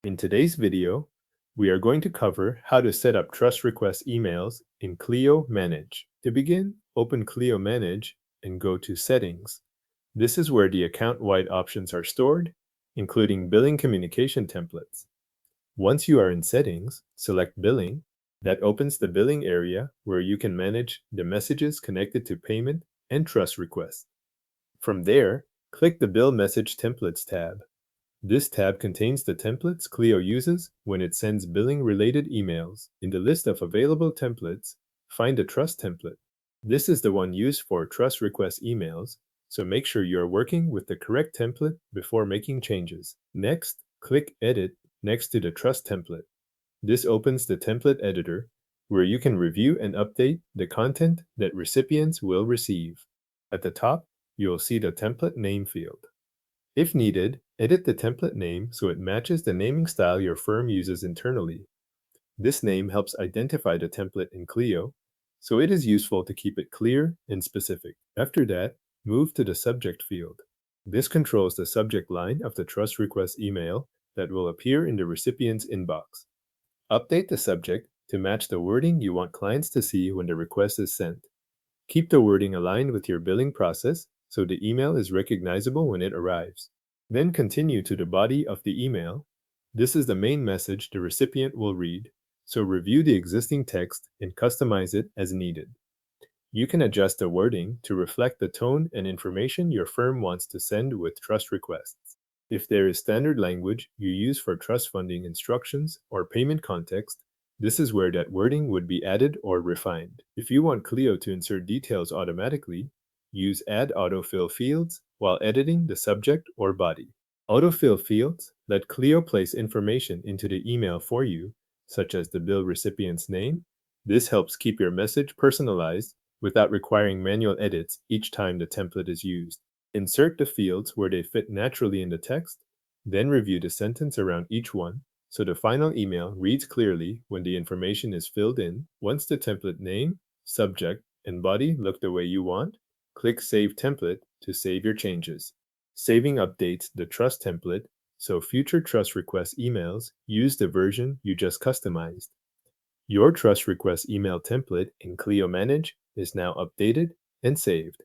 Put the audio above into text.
In today's video, we are going to cover how to set up trust request emails in Clio Manage. To begin, open Clio Manage and go to Settings. This is where the account-wide options are stored, including billing communication templates. Once you are in Settings, select Billing. That opens the billing area where you can manage the messages connected to payment and trust requests. From there, click the Bill Message Templates tab. This tab contains the templates Clio uses when it sends billing-related emails. In the list of available templates, find the Trust template. This is the one used for trust request emails, so make sure you are working with the correct template before making changes. Next, click Edit next to the Trust template. This opens the template editor, where you can review and update the content that recipients will receive. At the top, you'll see the template name field. If needed, edit the template name so it matches the naming style your firm uses internally. This name helps identify the template in Clio, so it is useful to keep it clear and specific. After that, move to the subject field. This controls the subject line of the trust request email that will appear in the recipient's inbox. Update the subject to match the wording you want clients to see when the request is sent. Keep the wording aligned with your billing process so the email is recognizable when it arrives. Then continue to the body of the email. This is the main message the recipient will read, so review the existing text and customize it as needed. You can adjust the wording to reflect the tone and information your firm wants to send with trust requests. If there is standard language you use for trust funding instructions or payment context, this is where that wording would be added or refined. If you want Clio to insert details automatically, use Add Autofill fields while editing the subject or body. Autofill fields let Clio place information into the email for you, such as the bill recipient's name. This helps keep your message personalized without requiring manual edits each time the template is used. Insert the fields where they fit naturally in the text, then review the sentence around each one so the final email reads clearly when the information is filled in. Once the template name, subject, and body look the way you want, click Save Template to save your changes. Saving updates the trust template so future trust request emails use the version you just customized. Your trust request email template in Clio Manage is now updated and saved.